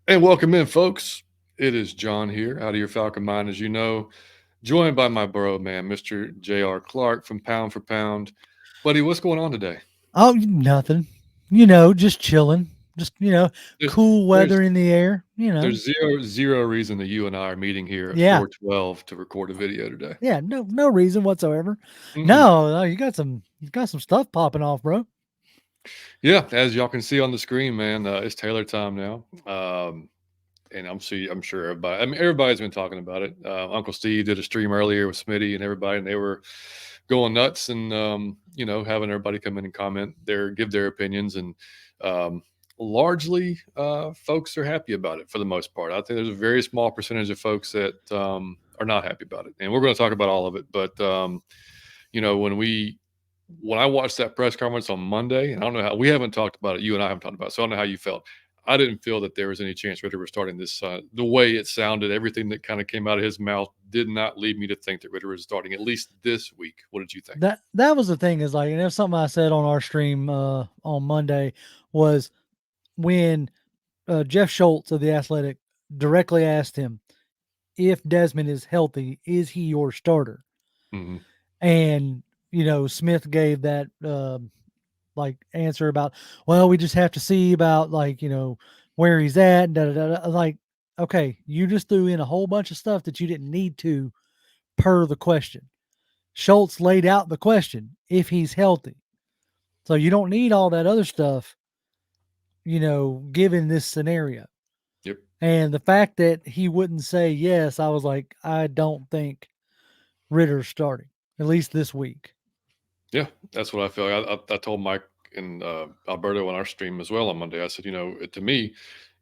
And welcome in, folks. It is John here, out of your Falcon Mind, as you know, joined by my bro man, Mr. J.R. Clark from Pound for Pound. Buddy, what's going on today? Oh, nothing. Just chilling. Just, There's cool there's weather in the air. there's zero reason that you and I are meeting here at Yeah. 4:12 to record a video today. Yeah, no reason whatsoever. Mm-mm. No, you got some stuff popping off, bro. Yeah, as y'all can see on the screen, man, it's Taylor time now. And I'm sure everybody. I mean, everybody's been talking about it. Uncle Steve did a stream earlier with Smitty and everybody, and they were going nuts and having everybody come in and give their opinions, and um, largely folks are happy about it for the most part. I think there's a very small percentage of folks that are not happy about it, and we're going to talk about all of it. But you know, when I watched that press conference on Monday, and I don't know how we haven't talked about it, you and I haven't talked about it, so I don't know how you felt. I didn't feel that there was any chance Ritter was starting this. The way it sounded, everything that kind of came out of his mouth did not lead me to think that Ritter was starting at least this week. What did you think? That was the thing is like, and that's something I said on our stream on Monday was when Jeff Schultz of the Athletic directly asked him if Desmond is healthy, is he your starter? Hmm. And Smith gave that like answer about, well, we just have to see about like, where he's at. Da, da, da, da. Like, okay, you just threw in a whole bunch of stuff that you didn't need to per the question. Schultz laid out the question if he's healthy. So you don't need all that other stuff, given this scenario. Yep. And the fact that he wouldn't say yes, I was like, I don't think Ritter's starting, at least this week. Yeah, that's what I feel. I told Mike and Alberto on our stream as well on Monday. I said, to me,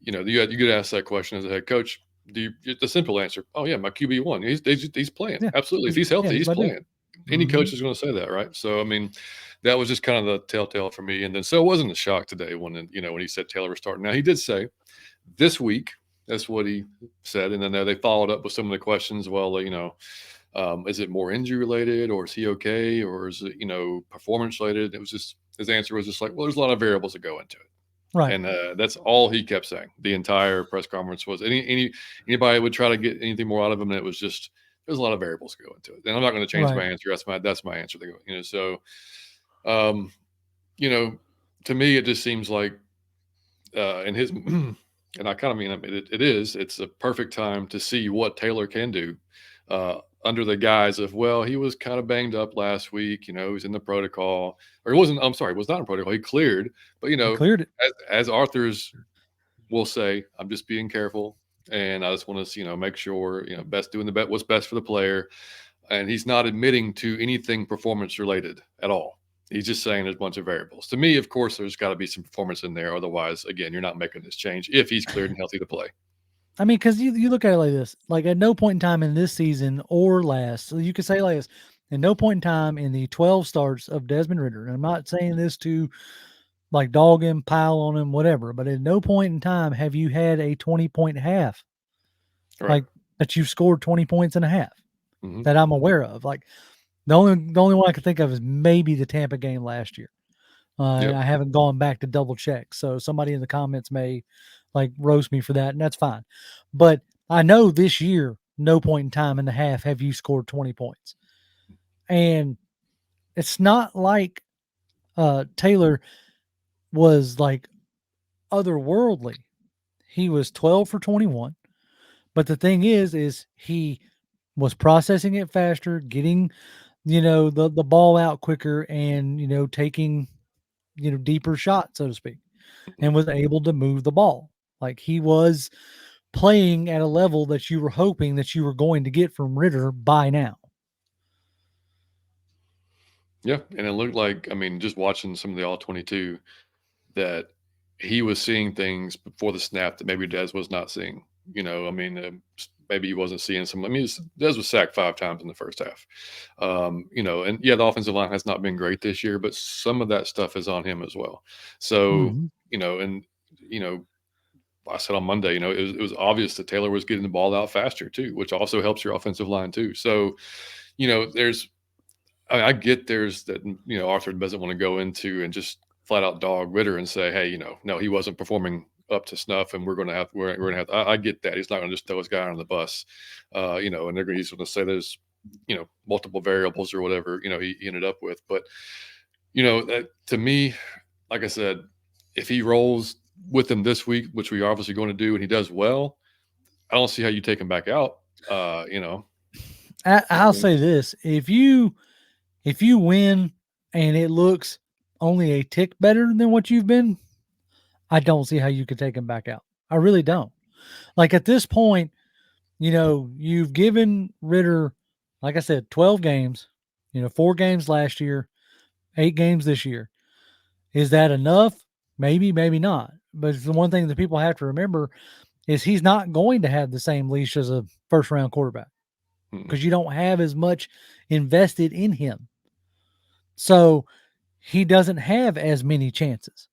you get asked that question as a head coach. The simple answer? Oh yeah, my QB1. He's playing. Yeah. Absolutely. If he's Yeah, healthy, he's he's my dude. playing. Any Mm-hmm. coach is going to say that, right? So I mean, that was just kind of the telltale for me. And then so it wasn't a shock today when he said Taylor was starting. Now he did say this week. That's what he said, and then they followed up with some of the questions. Well, is it more injury related, or is he okay, or is it performance related? It was just his answer was just like, well, there's a lot of variables that go into it, Right. and that's all he kept saying. The entire press conference was anybody would try to get anything more out of him, and it was just there's a lot of variables that go into it. And I'm not going to change my Right. answer. That's my answer. So um, you know, to me, it just seems like in his and I kind of mean it's a perfect time to see what Taylor can do under the guise of, well, he was kind of banged up last week, he's in the protocol, or he wasn't. I'm sorry, he was not in protocol. He cleared, but He cleared it. as Arthur's will say, I'm just being careful, and I just want to make sure best doing the bet what's best for the player, and he's not admitting to anything performance related at all. He's just saying there's a bunch of variables. To me, of course, there's got to be some performance in there. Otherwise, again, you're not making this change if he's cleared and healthy to play. I mean, because you look at it like this, like at no point in time in this season or last, so you could say like this, at no point in time in the 12 starts of Desmond Ritter, and I'm not saying this to like dog him, pile on him, whatever, but at no point in time have you had a 20-point half, Right. like that you've scored 20 points and a half Mm-hmm. that I'm aware of. Like the only one I can think of is maybe the Tampa game last year. And Yep. I haven't gone back to double check. So somebody in the comments may like roast me for that, and that's fine. But I know this year, no point in time in the half have you scored 20 points. And it's not like Taylor was like otherworldly. He was 12 for 21. But the thing is he was processing it faster, getting, the ball out quicker and, taking, deeper shots, so to speak, and was able to move the ball. Like he was playing at a level that you were hoping that you were going to get from Ritter by now. Yeah, and it looked like, I mean, just watching some of the all 22, that he was seeing things before the snap that maybe Dez was not seeing. I mean, maybe he wasn't seeing some. I mean, Dez was sacked 5 times in the first half. And yeah, the offensive line has not been great this year, but some of that stuff is on him as well. So, Mhm. and you know, I said on Monday, it was obvious that Taylor was getting the ball out faster too, which also helps your offensive line too. So, there's I get there's that Arthur doesn't want to go into and just flat out dog Ritter and say, hey, no, he wasn't performing up to snuff, and we're gonna have. I get that he's not gonna just throw his guy on the bus, and he's gonna say there's multiple variables or whatever he ended up with, but that to me, like I said, if he rolls with them this week, which we are obviously going to do, and he does well, I don't see how you take him back out. I'll say this: if you win and it looks only a tick better than what you've been, I don't see how you could take him back out. I really don't. Like at this point, you've given Ritter, like I said, 12 games, 4 games last year, 8 games this year. Is that enough? Maybe, maybe not. But the one thing that people have to remember is he's not going to have the same leash as a first round quarterback because you don't have as much invested in him. So he doesn't have as many chances.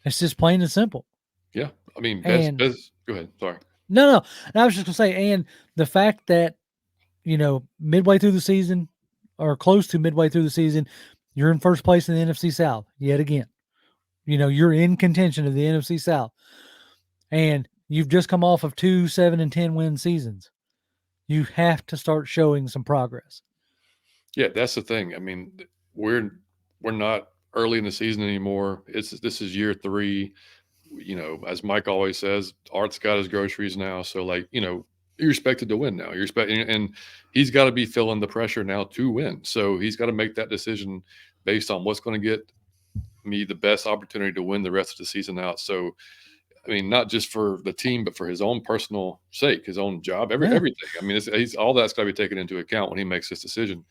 It's just plain and simple. Yeah, I mean, And go ahead. Sorry. no, I was just gonna say, and the fact that midway through the season or close to midway through the season, you're in first place in the NFC South yet again. You're in contention of the NFC South, and you've just come off of 2 7-10 win seasons. You have to start showing some progress. Yeah, that's the thing. I mean, we're not early in the season anymore. This is year 3. As Mike always says, Art's got his groceries now. So you're expected to win now. You're expecting, and he's got to be feeling the pressure now to win. So he's got to make that decision based on what's going to get me the best opportunity to win the rest of the season out. So, I mean, not just for the team, but for his own personal sake, his own job, everything. I mean, he's all that's got to be taken into account when he makes this decision.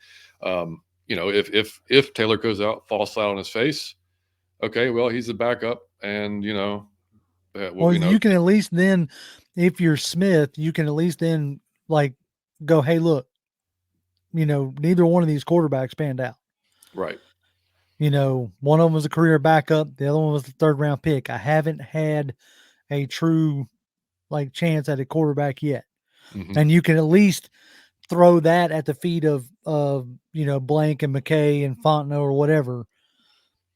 If Taylor goes out, falls flat on his face, okay, well, he's the backup, and well, you can at least then, if you're Smith, you can at least then go, hey, look, neither one of these quarterbacks panned out. Right. One of them was a career backup, the other one was the 3rd round pick. I haven't had a true chance at a quarterback yet. Mm-hmm. And you can at least throw that at the feet of Blank and McKay and Fontenot or whatever.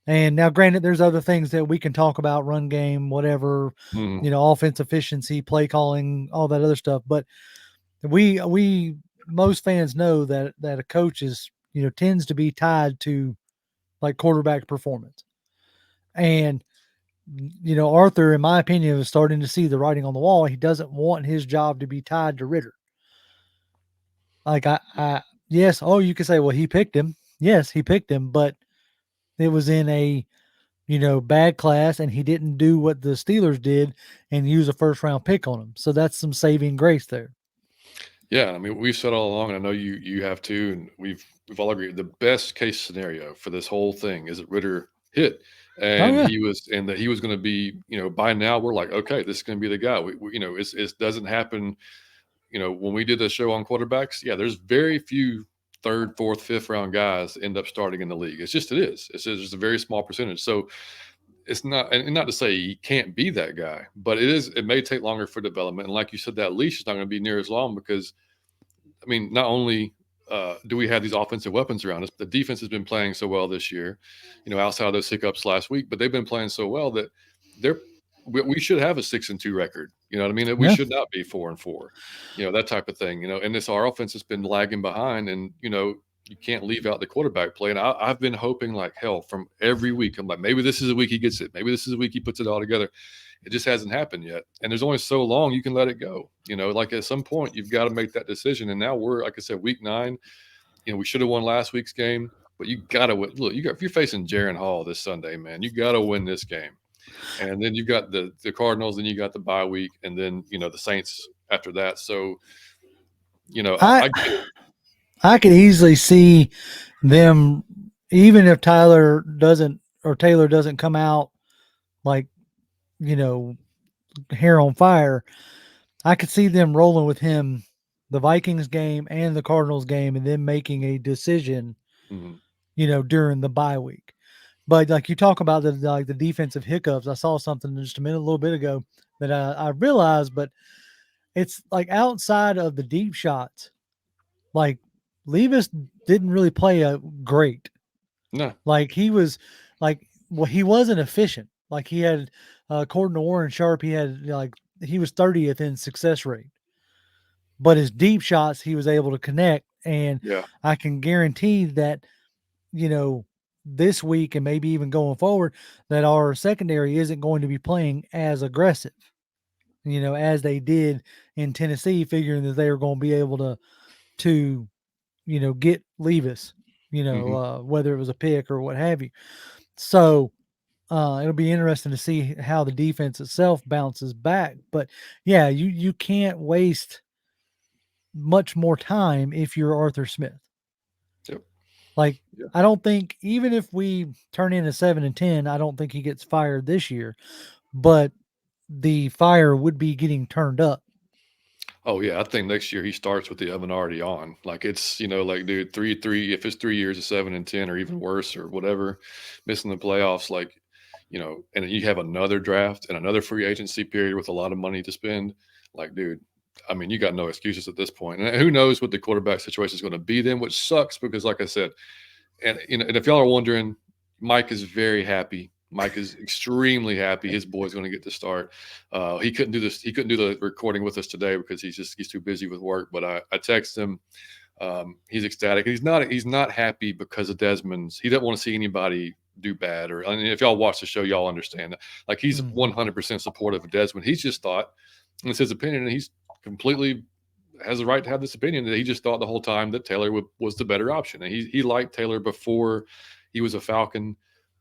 And now, granted, there's other things that we can talk about, run game, whatever, offense efficiency, play calling, all that other stuff. But most fans know that a coach is, tends to be tied to quarterback performance. And, Arthur, in my opinion, is starting to see the writing on the wall. He doesn't want his job to be tied to Ritter. Yes. Oh, you could say, well, he picked him. Yes, he picked him, but it was in a, bad class, and he didn't do what the Steelers did and use a 1st round pick on him. So that's some saving grace there. Yeah, I mean, we've said all along, and I know you have too, and we've all agreed. The best case scenario for this whole thing is that Ritter hit, and he was going to be, by now we're like, okay, this is going to be the guy. It doesn't happen. When we did the show on quarterbacks, yeah, there's very few 3rd, 4th, 5th round guys end up starting in the league. It's just just a very small percentage. So it's not, and not to say he can't be that guy, but it may take longer for development. And like you said, that leash is not going to be near as long because, I mean, not only do we have these offensive weapons around us, the defense has been playing so well this year, outside of those hiccups last week, but they've been playing so well that we should have a 6-2 record. You know what I mean? We should not be 4-4, that type of thing, and our offense has been lagging behind, and, you can't leave out the quarterback play. And I've been hoping like hell from every week. I'm like, maybe this is a week he gets it. Maybe this is a week he puts it all together. It just hasn't happened yet. And there's only so long you can let it go. At some point you've got to make that decision. And now we're, like I said, week 9. We should have won last week's game, but you got to win. Look, if you're facing Jaron Hall this Sunday, man, you got to win this game. And then you've got the Cardinals, then you got the bye week, and then the Saints after that. So, I get it. I could easily see them, even if Taylor doesn't come out hair on fire. I could see them rolling with him the Vikings game and the Cardinals game, and then making a decision, during the bye week. But like you talk about the defensive hiccups, I saw something just a little bit ago that I realized, but it's outside of the deep shots, Levis didn't really play great. No. He was he wasn't efficient. He had according to Warren Sharp, he was 30th in success rate, but his deep shots he was able to connect. And Yeah. I can guarantee that, you know, this week and maybe even going forward, that our secondary isn't going to be playing as aggressive, as they did in Tennessee, figuring that they were going to be able to get Levis, Hmm. whether it was a pick or what have you. So it'll be interesting to see how the defense itself bounces back. But yeah, you can't waste much more time if you're Arthur Smith. Yep. Like, Yeah. I don't think, even if we turn in a 7-10, I don't think he gets fired this year. But the fire would be getting turned up. Oh yeah, I think next year he starts with the oven already on. Like it's like dude, 3-3. If it's 3 years of 7-10 or even worse or whatever, missing the playoffs, and then you have another draft and another free agency period with a lot of money to spend. Like, dude, I mean, you got no excuses at this point. And who knows what the quarterback situation is going to be then, which sucks because, like I said, and if y'all are wondering, Mike is very happy. Mike is extremely happy. His boy's going to get to start. He couldn't do this. He couldn't do the recording with us today because he's too busy with work. But I text him. He's ecstatic. He's not happy because of Desmond's. He doesn't want to see anybody do bad. Or I mean, if y'all watch the show, y'all understand that. Like he's Mhm. 100% supportive of Desmond. He's just thought, and it's his opinion, and he's completely has the right to have this opinion that he just thought the whole time that Taylor was the better option. And he liked Taylor before he was a Falcon.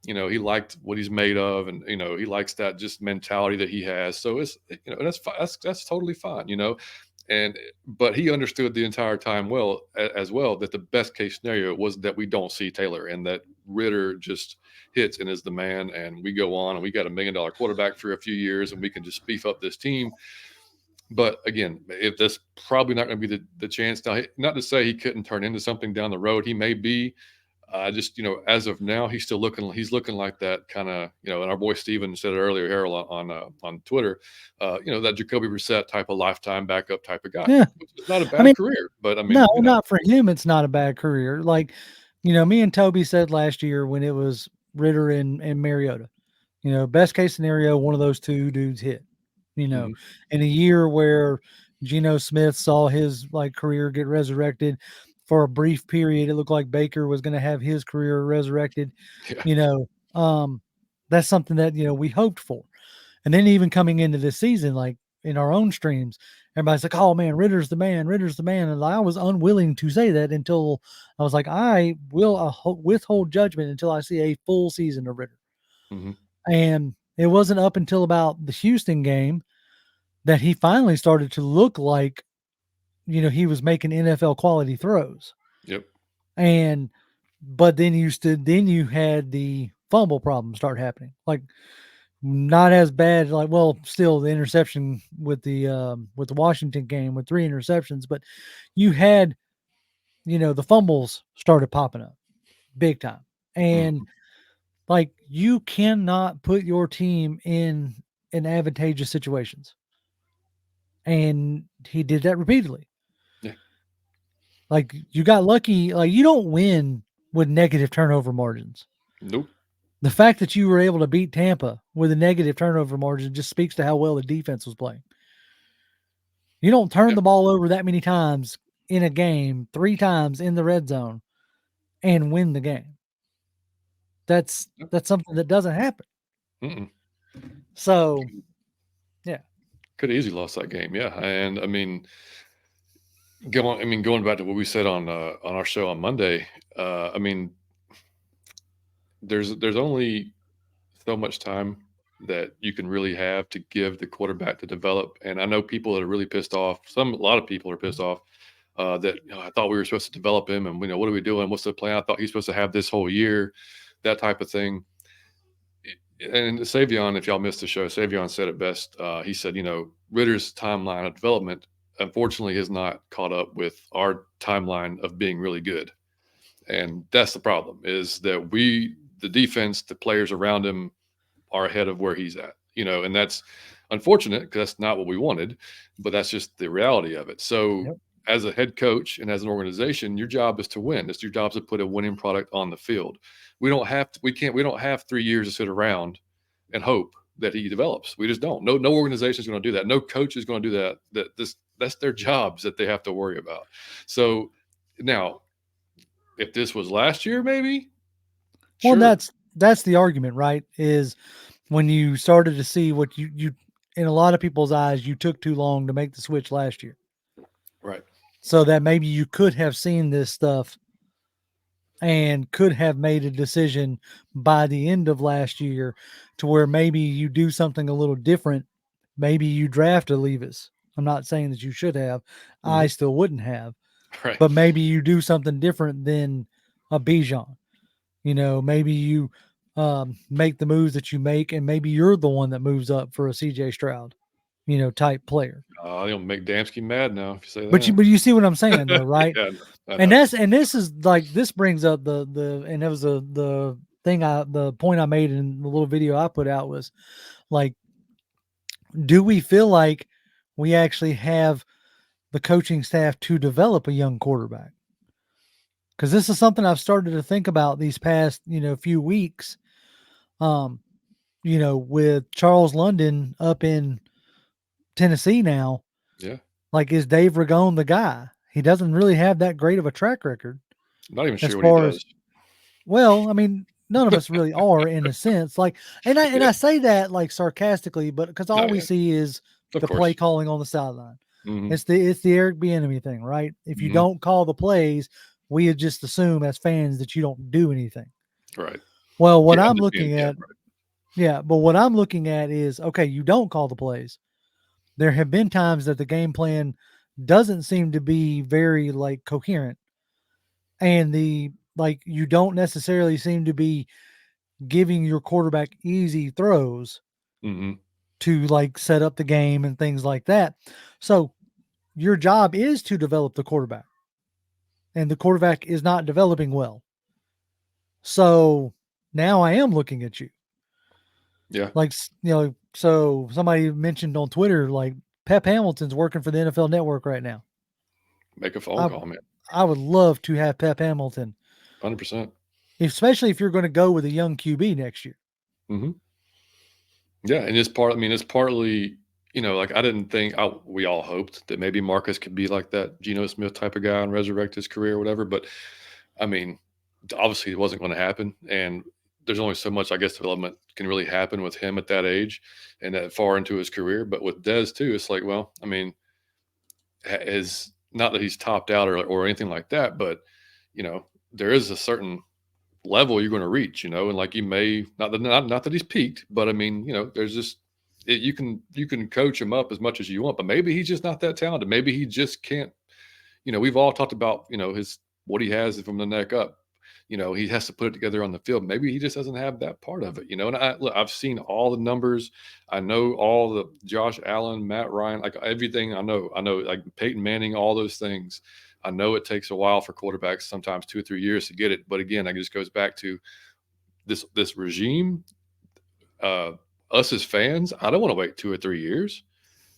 He liked what he's made of, and he likes that just mentality that he has. So it's that's totally fine. And but he understood the entire time as well that the best case scenario was that we don't see Taylor and that Ritter just hits and is the man, and we go on and we got $1 million quarterback for a few years, and we can just beef up this team. But again, if that's probably not going to be the chance now, not to say he couldn't turn into something down the road. He may be. Just as of now, he's looking like that kind of And our boy Steven said it earlier, Harold, on Twitter. That Jacoby Brissett type of lifetime backup type of guy. Yeah. Which is not a I bad mean, career, but I no, mean, not for him. It's not a bad career. Like, me and Toby said last year when it was Ritter and Mariota, best case scenario, one of those two dudes hit, you know, mhm, in a year where Geno Smith saw his like career get resurrected for a brief period. It looked like Baker was going to have his career resurrected, yeah, you know, um, that's something that, we hoped for. And then even coming into this season, like in our own streams, everybody's like, "Oh man, Ritter's the man, Ritter's the man." And I was unwilling to say that until I was like, I will withhold judgment until I see a full season of Ritter. hmm, And it wasn't up until about the Houston game that he finally started to look like, he was making NFL quality throws. yep, And but then you had the fumble problem start happening. Like, not as bad, like, well, still the interception with the Washington game with 3 interceptions, but you had, the fumbles started popping up big time. And hmm, like, you cannot put your team in advantageous situations. And he did that repeatedly. yeah, Like, you got lucky, like you don't win with negative turnover margins. nope, The fact that you were able to beat Tampa with a negative turnover margin just speaks to how well the defense was playing. You don't turn yeah, the ball over that many times in a game, 3 times in the red zone and win the game. That's yep, that's something that doesn't happen. mm-mm. So, yeah. Could have easily lost that game, yeah. And going back to what we said on our show on Monday. I mean, there's only so much time that you can really have to give the quarterback to develop. And I know people that are really pissed off. A lot of people are pissed off that I thought we were supposed to develop him, and what are we doing? What's the plan? I thought he's supposed to have this whole year, that type of thing. And Savion, if y'all missed the show, Savion said it best. He said, Ritter's timeline of development, unfortunately, has not caught up with our timeline of being really good. And that's the problem is that the defense, the players around him are ahead of where he's at, and that's unfortunate because that's not what we wanted, but that's just the reality of it. So, Yep. as a head coach and as an organization, your job is to win. It's your job to put a winning product on the field. We don't have 3 years to sit around and hope. that he develops. We just don't. No organization is going to do that. No coach is going to do that. That's their jobs that they have to worry about. So now, if this was last year, maybe Well, sure, that's the argument, right? Is when you started to see what you in a lot of people's eyes, you took too long to make the switch last year. right. So that maybe you could have seen this stuff and could have made a decision by the end of last year to where maybe you do something a little different. Maybe you draft a Levis. I'm not saying that you should have. I Hmm. still wouldn't have, Right. but maybe you do something different than a Bijan. Maybe you make the moves that you make, and maybe you're the one that moves up for a CJ Stroud, type player. You'll make Damsky mad now if you say But you that. but you see what I'm saying though, right? Yeah, I And know. this is like this brings up the and it was the the point I made in the little video I put out was like, do we feel like we actually have the coaching staff to develop a young quarterback? Because this is something I've started to think about these past few weeks. Um, with Charles London up in Tennessee now, Yeah, like is Dave Ragone the guy? He doesn't really have that great of a track record not even as sure what he far as does. well, I mean, none of us really are in a sense. Like, and I and Yeah, I say that like sarcastically, but because no, all we yeah, see is of the play course. calling on the sideline. Hmm. It's the Eric Bieniemy thing, right? If you Hmm. don't call the plays, we just assume as fans that you don't do anything. Right. Well, what Yeah, I'm and just being looking yeah, at, yeah, but what I'm looking at is okay, you don't call the plays. There have been times that the game plan doesn't seem to be very like coherent, and the like you don't necessarily seem to be giving your quarterback easy throws right. Hmm. to like set up the game and things like that. So your job is to develop the quarterback, and the quarterback is not developing well. So now I am looking at you Yeah, like So somebody mentioned on Twitter like Pep Hamilton's working for the NFL Network right now. make a phone I call, man. I would love to have Pep Hamilton, 100%. especially if you're going to go with a young QB next year. Hmm. Yeah, and it's part. I mean, it's partly. Like I didn't think. We all hoped that maybe Marcus could be like that Geno Smith type of guy and resurrect his career or whatever. But I mean, obviously it wasn't going to happen, and there's only so much I guess development can really happen with him at that age and that far into his career. But with Dez too, it's like, well, I mean, is not that he's topped out or anything like that, but there is a certain level you're going to reach, and like you may not that he's peaked, but I mean, there's just you can coach him up as much as you want, but maybe he's just not that talented. Maybe he just can't. We've all talked about his what he has from the neck up. He has to put it together on the field. Maybe he just doesn't have that part of it. And I've seen all the numbers. I know all the Josh Allen, Matt Ryan, like everything. I know like Peyton Manning, all those things. I know it takes a while for quarterbacks, sometimes 2 or 3 years to get it. But again, it just goes back to this regime. Uh, us as fans, I don't want to wait 2 or 3 years.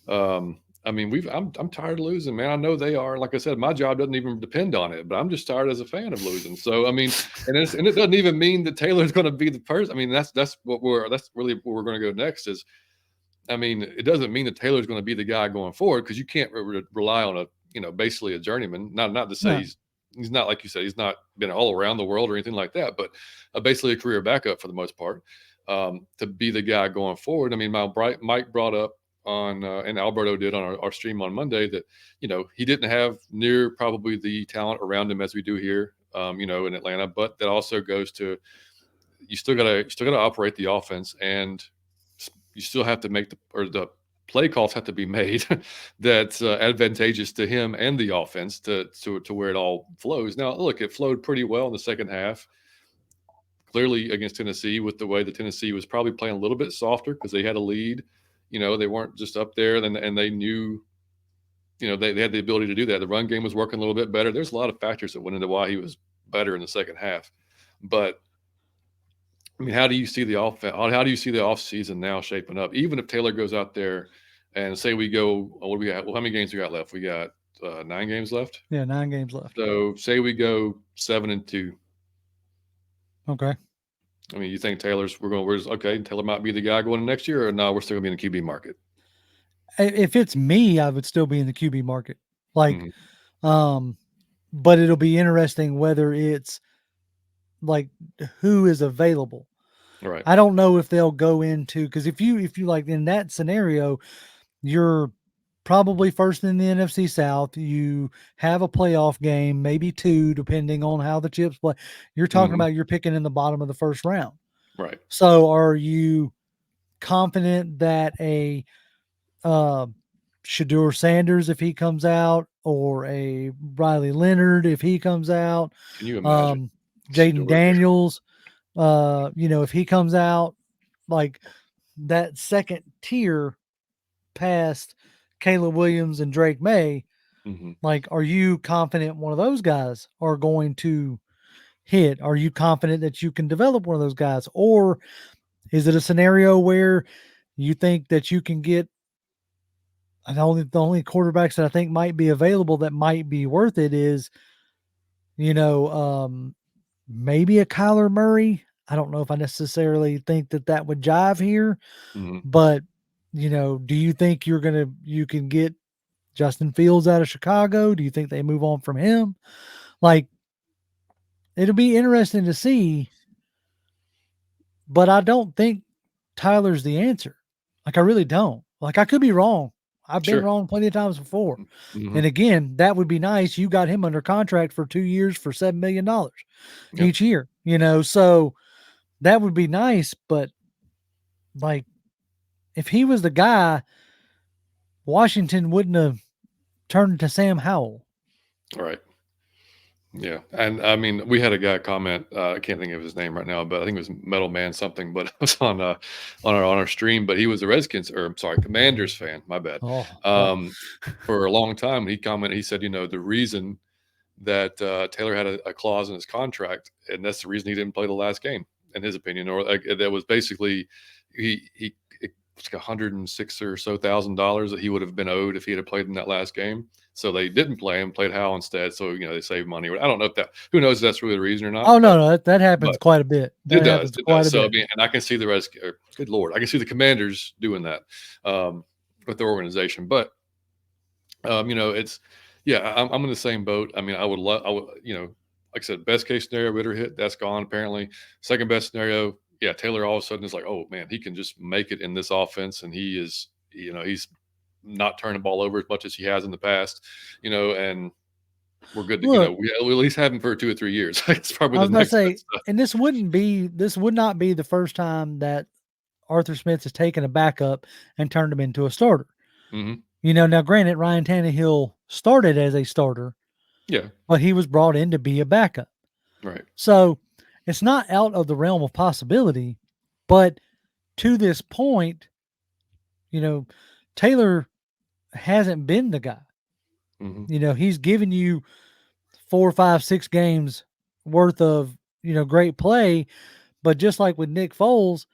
I mean, I'm tired of losing, man. I know they are. Like I said, my job doesn't even depend on it, but I'm just tired as a fan of losing. So I mean, and it doesn't even mean that Taylor's going to be the person. I mean, that's really where we're going to go next. Is I mean, it doesn't mean that Taylor's going to be the guy going forward because you can't rely on a basically a journeyman. Not to say No, he's not like you said he's not been all around the world or anything like that, but basically a career backup for the most part to be the guy going forward. I mean, Mike brought up on and Alberto did on our stream on Monday that he didn't have near probably the talent around him as we do here, in Atlanta, but that also goes to you still gotta operate the offense and you still have to make the play calls have to be made that's advantageous to him and the offense to where it all flows. Now, look, it flowed pretty well in the second half, clearly against Tennessee with the way that Tennessee was probably playing a little bit softer because they had a lead. They weren't just up there and they knew, they had the ability to do that. The run game was working a little bit better. There's a lot of factors that went into why he was better in the second half. But I mean, how do you see the How do you see the off season now shaping up? Even if Taylor goes out there and say we go, what do we got? Well, how many games we got left? We got 9 games left. yeah, 9 games left. So say we go 7-2. Okay. I mean, you think Taylor might be the guy going in next year, or no, we're still gonna be in the QB market. If it's me, I would still be in the QB market. Like, Hmm. um, but it'll be interesting whether it's like who is available. Right. I don't know if they'll go into because if you like in that scenario, you're probably first in the NFC South. You have a playoff game, maybe two, depending on how the chips play. You're talking Hmm. about you're picking in the bottom of the first round. Right. So are you confident that a uh, Shadur Sanders, if he comes out, or a Riley Leonard, if he comes out, Can you imagine um, Jaden Shador? Daniels, if he comes out, like that second tier past Caleb Williams and Drake May, Hmm. like, are you confident one of those guys are going to hit? Are you confident that you can develop one of those guys? Or is it a scenario where you think that you can get the only quarterbacks that I think might be available that might be worth it is, you know, maybe a Kyler Murray. I don't know if I necessarily think that would jive here, Hmm. but do you think you can get Justin Fields out of Chicago? Do you think they move on from him? Like, it'll be interesting to see, but I don't think Tyler's the answer. Like, I really don't. Like, I could be wrong. I've been Sure. wrong plenty of times before. Hmm. And again, that would be nice. You got him under contract for 2 years for $7 million Yeah. each year, so that would be nice. But like, if he was the guy, Washington wouldn't have turned to Sam Howell. Right. Yeah, and I mean, we had a guy comment. I can't think of his name right now, but I think it was Metal Man something. But it was on our stream. But he was a Redskins, or I'm sorry, Commanders fan. My bad. Oh, oh. Um, for a long time, he commented. He said, the reason that Taylor had a clause in his contract, and that's the reason he didn't play the last game, in his opinion, or like that was basically he it was like $106,000 that he would have been owed if he had played in that last game. So they didn't play him, played Howell instead. So they saved money. I don't know if that who knows if that's really the reason or not, Oh, no, but no, that happens but quite a bit. it That does. happens It quite does. a So I bit. mean, and I can see the rest. Good Lord, I can see the Commanders doing that with their organization. But it's yeah. I'm in the same boat. I mean, I would love. I would like I said, best case scenario, Ritter hit. That's gone apparently. Second best scenario, yeah. Taylor all of a sudden is like, oh man, he can just make it in this offense, and he's not turning the ball over as much as he has in the past. And we're good to Look, we at least have him for 2 or 3 years. That's probably I the was about to next say, best stuff. and this would not be the first time that Arthur Smith has taken a backup and turned him into a starter. Hmm. Now granted, Ryan Tannehill started as a starter, Yeah. but he was brought in to be a backup. Right. So it's not out of the realm of possibility, but to this point, you know, Taylor hasn't been the guy. Hmm. He's given you 4, 5, 6 games worth of, great play. But just like with Nick Foles,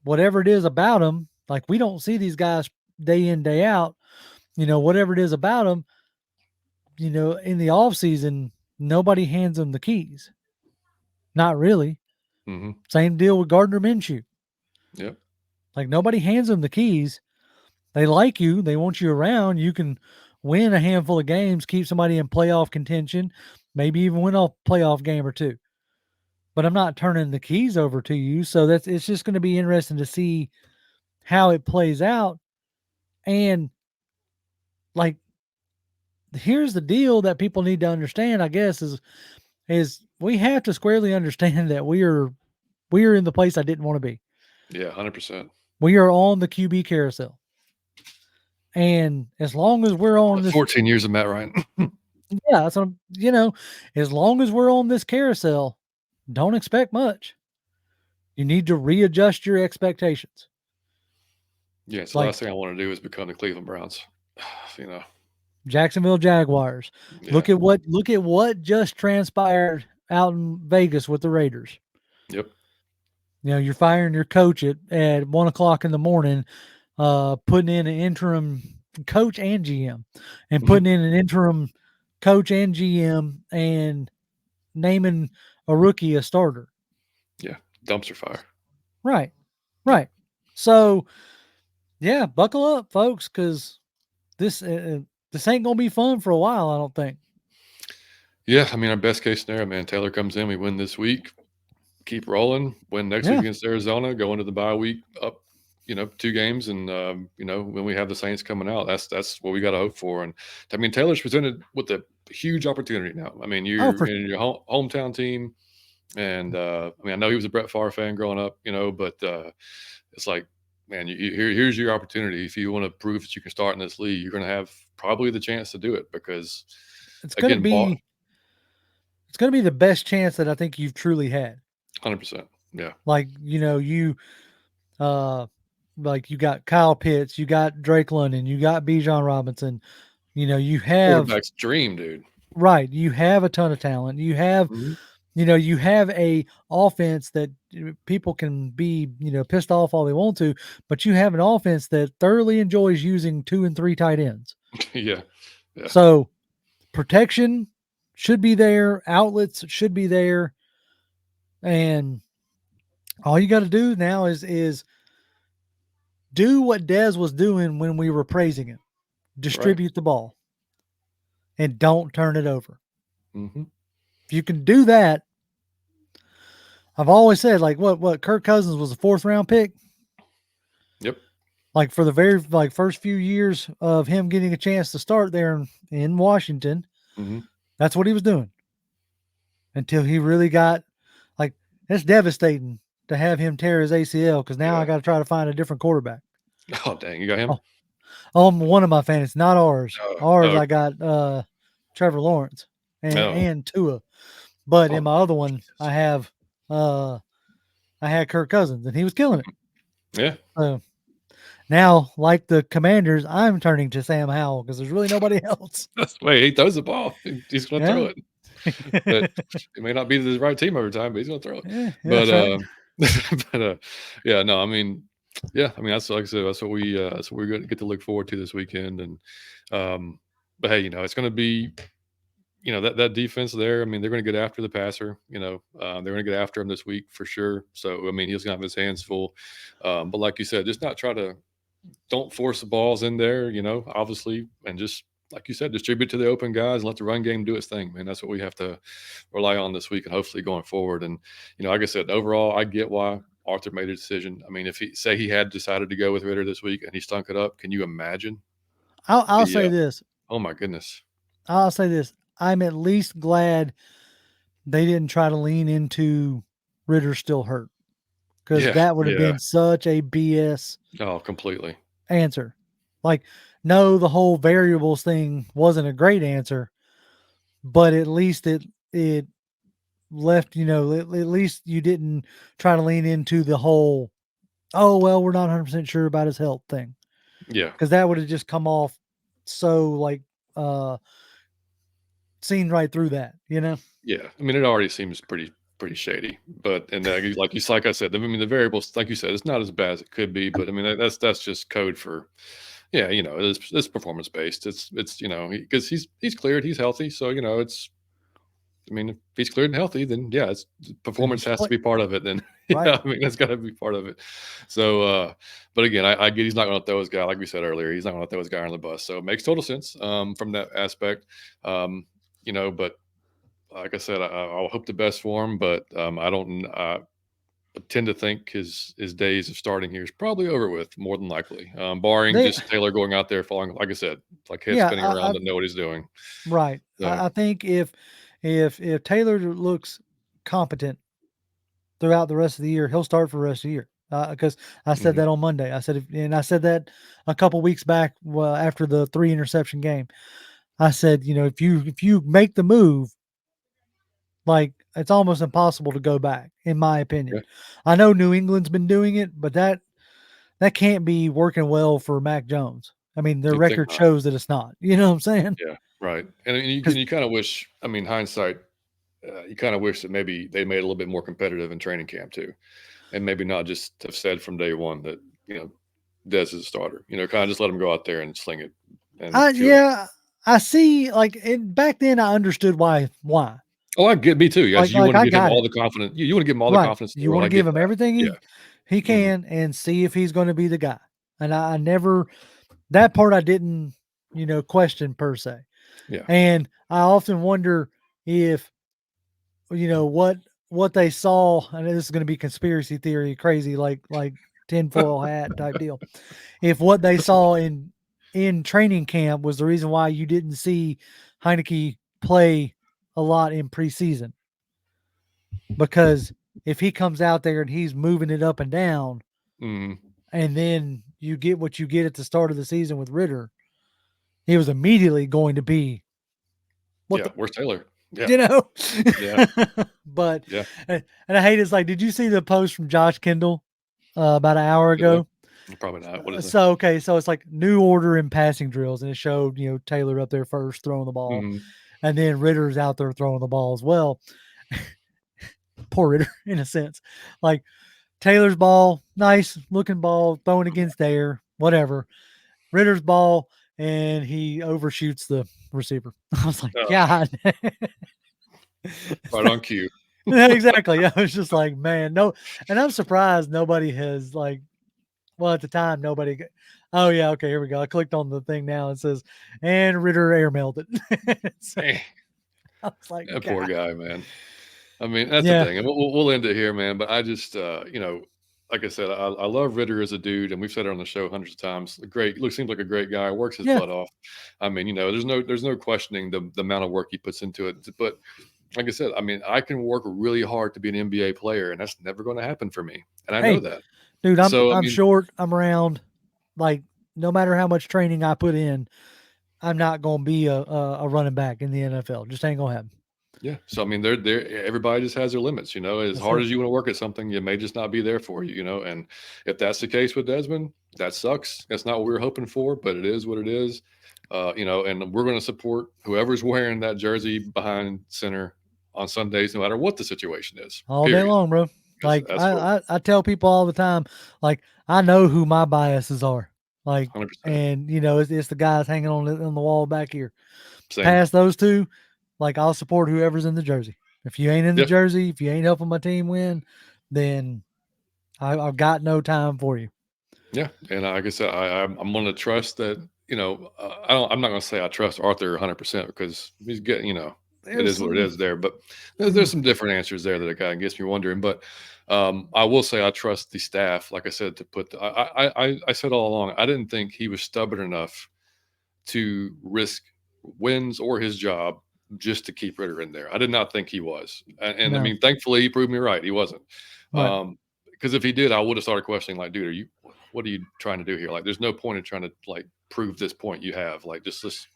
whatever it is about him, like we don't see these guys day in, day out, whatever it is about him, in the off season, nobody hands them the keys. Not really. Hmm. Same deal with Gardner Minshew. Yep. Like nobody hands them the keys. They like you. They want you around. You can win a handful of games, keep somebody in playoff contention, maybe even win a playoff game or two. But I'm not turning the keys over to you. So it's just going to be interesting to see how it plays out. And like, here's the deal that people need to understand, I guess, is we have to squarely understand that we are in the place I didn't want to be. Yeah. 100%. We are on the QB carousel. And as long as we're on this 14 years of Matt Ryan. yeah, that's what as long as we're on this carousel, don't expect much. You need to readjust your expectations. Yes. The Like last thing I want to do is become the Cleveland Browns. you know. Jacksonville Jaguars. Yeah. Look at what just transpired out in Vegas with the Raiders. Yep. You're firing your coach at 1 o'clock in the morning, putting in an interim coach and GM, and Hmm. putting in an interim coach and GM, and naming a rookie a starter. Yeah. dumpster fire. Right. Yeah. Right. So, yeah, buckle up, folks, because this ain't gonna be fun for a while. I don't think. Yeah, I mean, our best case scenario, man, Taylor comes in, we win this week, keep rolling, win next week Yeah. against Arizona, go into the bye week up, 2 games, and when we have the Saints coming out, that's what we got to hope for. And I mean, Taylor's presented with a huge opportunity now. I mean, Oh, you're for in your hometown team, and I mean, I know he was a Brett Favre fan growing up, but it's like, man, here's your opportunity. If you want to prove that you can start in this league, you're going to have probably the chance to do it because, it's gonna again, ball be it's gonna be the best chance that I think you've truly had. 100%. Yeah, Like uh like you got Kyle Pitts, you got Drake London, you got Bijan Robinson. You have quarterback's dream, dude. right. You have a ton of talent. Mhm. You have a offense that people can be, pissed off all they want to, but you have an offense that thoroughly enjoys using 2 and 3 tight ends. Yeah, yeah, So protection should be there, outlets should be there, and all you got to do now is do what Dez was doing when we were praising him. right. Distribute the ball and don't turn it over. Mhm. If you can do that, I've always said like what Kirk Cousins was a 4th round pick. Yep. Like for the very like first few years of him getting a chance to start there in Washington, Mhm. that's what he was doing until he really got like it's devastating to have him tear his ACL because now I Yeah. got to try to find a different quarterback. Oh, dang, you got him? Oh, one of my fans, not ours. Oh, Ours, oh, I got Trevor Lawrence no. and Tua, but in Oh, my other one, Jesus. uh I had Kirk Cousins and he was killing it. Yeah. So now, like the Commanders, I'm turning to Sam Howell because there's really nobody else. Wait, he throws the ball. He's gonna throw Yeah. it. But it may not be the right team every time, but he's gonna throw it. Yeah, But, that's right. but, yeah, no, I mean, yeah, I mean, that's like I said, that's what we're gonna get to look forward to this weekend, and, um, but hey, it's gonna be that defense there. I mean, they're going to get after the passer. They're going to get after him this week for sure. So I mean, he's going to have his hands full. But like you said, just not try to don't force the balls in there. Obviously, and just like you said, distribute to the open guys and let the run game do its thing. Man, that's what we have to rely on this week and hopefully going forward. And like I said, overall, I get why Arthur made a decision. I mean, if he had decided to go with Ritter this week and he stunk it up, can you imagine I'll the? say this. Oh my goodness. I'll say this. I'm at least glad they didn't try to lean into Ritter still hurt because Yeah. that would have Yeah. been such a BS Oh, completely. answer. Like, no, the whole variables thing wasn't a great answer, but at least it left, at least you didn't try to lean into the whole, oh, well, we're not 100% sure about his health thing. Yeah. Because that would have just come off so like uh seen right through that. Yeah, I mean, it already seems pretty shady, but and like I said, I mean, the variables, like you said, it's not as bad as it could be, but I mean, that's just code for, yeah, it's performance based. It's because he's cleared, he's healthy, so it's. I mean, if he's cleared and healthy, then yeah, it's Then you performance should has to play. be part of it. Then Right. yeah, I mean, that's got to be part of it. So, but again, I get he's not going to throw his guy, like we said earlier, he's not going to throw his guy on the bus. So it makes total sense from that aspect. But like I said, I'll hope the best for him, but I don't. I tend to think his days of starting here is probably over with, more than likely, barring They just Taylor going out there falling. Like I said, like head yeah, spinning around and know what he's doing. right. So, I think if Taylor looks competent throughout the rest of the year, he'll start for the rest of the year. Because I said mhm, that on Monday. And I said that a couple weeks back, well, after the 3 interception game. I said, if you make the move, like it's almost impossible to go back, in my yeah, opinion. I know New England's been doing it, but that can't be working well for Mac Jones. I mean, their you'd think record not. shows that it's not. You know what I'm saying? Yeah, right. And Because you kind of wish. I mean, hindsight, you kind of wish that maybe they made it a little bit more competitive in training camp too, and maybe not just have said from day one that Dez is a starter. Kind of just let him go out there and sling it and feel. yeah, I see. Like back then, I understood why. Why? Oh, I get me too. Yes, you Like wanna I give him got all it. the confidence. You wanna give him all the Right. confidence in the You world. want to I give get him that. everything Yeah. he Mhm. can and see if he's going to be the guy. And I never that part I didn't, question per se. Yeah. And I often wonder if, what they saw, and this is going to be conspiracy theory crazy, like tinfoil hat type deal. If what they saw in training camp was the reason why you didn't see Heinicke play a lot in preseason. Because if he comes out there and he's moving it up and down, Mhm. and then you get what you get at the start of the season with Ritter, he was immediately going to be what Yeah, the where's Taylor? Yeah. you know. Yeah. But Yeah. and I hate it's like, did you see the post from Josh Kendall about an hour Did I? ago? Probably not. What is it? So okay, so it's like new order in passing drills, and it showed Taylor up there first throwing the ball, Mhm. and then Ritter's out there throwing the ball as well. Poor Ritter in a sense, like Taylor's ball, nice looking ball, thrown against air, whatever. Ritter's ball, and he overshoots the receiver. I was like, Ugh, God. right on cue. Yeah, exactly. I was just like, man, no. And I'm surprised nobody has like, well, at the time, nobody. Oh yeah, okay, here we go. I clicked on the thing now. It says, and Ritter airmailed it. So Eh, I was like, that poor God, guy, man. I mean, that's the yeah, thing, and we'll end it here, man. But I just, like I said, I love Ritter as a dude, and we've said it on the show hundreds of times. Great, look, seems like a great guy. Works his yeah. butt off. I mean, there's no questioning the amount of work he puts into it. But like I said, I mean, I can work really hard to be an NBA player, and that's never going to happen for me, and I know Hey, that. dude, I'm So I I'm mean, short. I'm round. Like, no matter how much training I put in, I'm not gonna be a running back in the NFL. Just ain't gonna happen. yeah. So I mean, they're everybody just has their limits. As That's hard it. as you want to work at something, it may just not be there for you. And if that's the case with Desmond, that sucks. That's not what we were hoping for, but it is what it is. And we're going to support whoever's wearing that jersey behind center on Sundays, no matter what the situation is. All day Period. long, bro. Because Like that's what I tell people all the time, like I know who my biases are. Like, 100% and it's the guys hanging on the wall back here. same. Past those two, like I'll support whoever's in the jersey. If you ain't in the Yeah, jersey, if you ain't helping my team win, then I've got no time for you. yeah. And like I said, I'm going to trust that. I'm not going to say I trust Arthur 100% because he's getting. It There's is what it some is there. But there's some different answers there that kind of gets me wondering. But I will say I trust the staff. Like I said, to put. I said all along, I didn't think he was stubborn enough to risk wins or his job just to keep Ritter in there. I did not think he was, and I no, mean, thankfully, he proved me right. He wasn't. right. Because if he did, I would have started questioning, like, dude, what are you trying to do here? Like, there's no point in trying to like prove this point you have. Like, just let's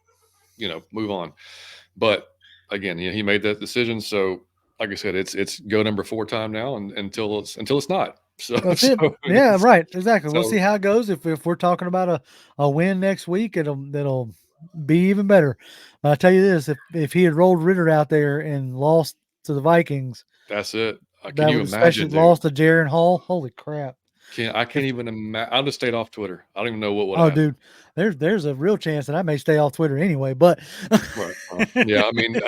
move on. But again, he made that decision. So, like I said, it's go number 4 time now, and until it's not. So, That's so it. Yeah, right. Exactly. We'll so see how it goes. If we're talking about a win next week, it'll be even better. I'll tell you this: if he had rolled Ritter out there and lost to the Vikings, that's it. Can that you would especially imagine, dude? lost to Jaron Hall. Holy crap! I can't If even imagine. I'll just stayed off Twitter. I don't even know what would have oh, happened. dude, there's a real chance that I may stay off Twitter anyway. But Right. Yeah. I mean,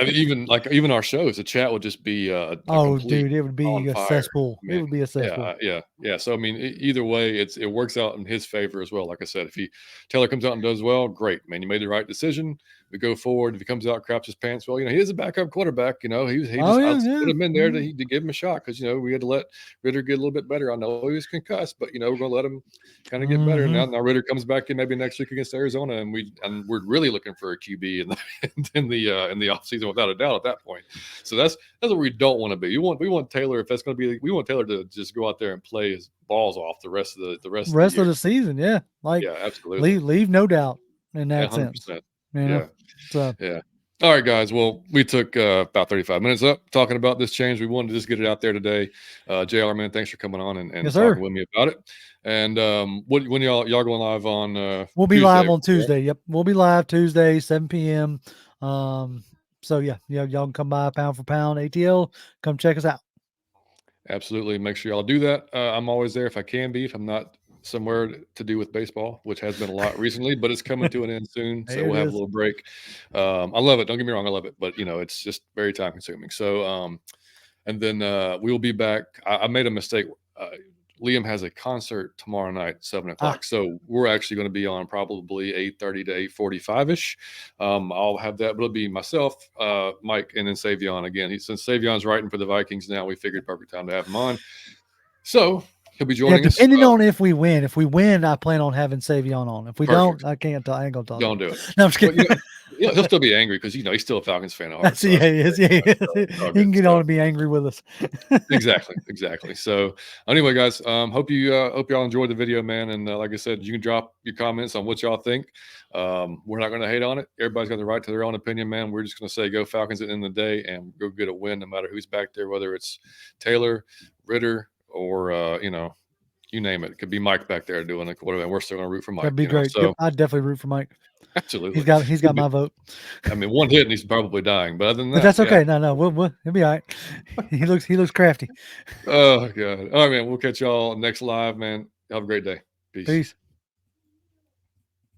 even our shows, the chat would just be a oh, complete dude, it would on be a fire. cesspool. I It mean, would be a yeah, cesspool. yeah, yeah. So I mean, either way, it works out in his favor as well. Like I said, if Taylor comes out and does well, great, man. You made the right decision. We go forward. If he comes out, craps his pants, well, he is a backup quarterback. He Oh just I yeah, put yeah. him in there Mhm. to give him a shot because we had to let Ritter get a little bit better. I know he was concussed, but we're gonna let him kind of get better. Mhm. Now Ritter comes back in maybe next week against Arizona, and we're really looking for a QB in the offseason without a doubt at that point. So that's what we don't want to be. We want Taylor if that's going to be we want Taylor to just go out there and play his balls off the rest of the Rest of year. the season, yeah. Like Yeah, absolutely. leave no doubt in Yeah, that sense. 100%. You know. Yeah. So Yeah. All right, guys. Well, we took about 35 minutes up talking about this change. We wanted to just get it out there today. JR, man, thanks for coming on and yes, talking sir. with me about it. And when y'all going live on We'll be Tuesday? live on Right? Tuesday. Yep. We'll be live Tuesday, 7 p.m. So yeah, y'all can come by pound for pound ATL. Come check us out. Absolutely. Make sure y'all do that. I'm always there if I can be. If I'm not somewhere to do with baseball, which has been a lot recently, but it's coming to an end soon. So There we'll it have a is. little break. I love it. Don't get me wrong. I love it, but it's just very time consuming. So, and then we will be back. I made a mistake. Liam has a concert tomorrow night, 7:00. So we're actually going to be on probably 8:30 to 8:45 ish. I'll have that, but it'll be myself, Mike, and then Savion again. Since Savion's writing for the Vikings now, we figured perfect time to have him on. So he'll be joining us. Depending on if we win. If we win, I plan on having Savion on. If we don't, I can't. I ain't gonna talk. Don't do it. No, I'm just kidding. But, he'll still be angry because he's still a Falcons fan at heart. So, yeah, he is. Yeah, he can get on and be angry with us. Exactly. So anyway, guys, hope y'all enjoyed the video, man. And like I said, you can drop your comments on what y'all think. We're not going to hate on it. Everybody's got the right to their own opinion, man. We're just going to say go Falcons at the end of the day and go get a win, no matter who's back there, whether it's Taylor, Ritter, or you name it. It could be Mike back there doing it. Whatever. We're still going to root for Mike. That'd be great. So I'd definitely root for Mike. Absolutely, he's got my vote. I mean, one hit and he's probably dying, but other than that, but that's okay. Yeah. No, he'll be all right. He looks crafty. Oh God! All right, man. We'll catch y'all next live, man. Have a great day. Peace.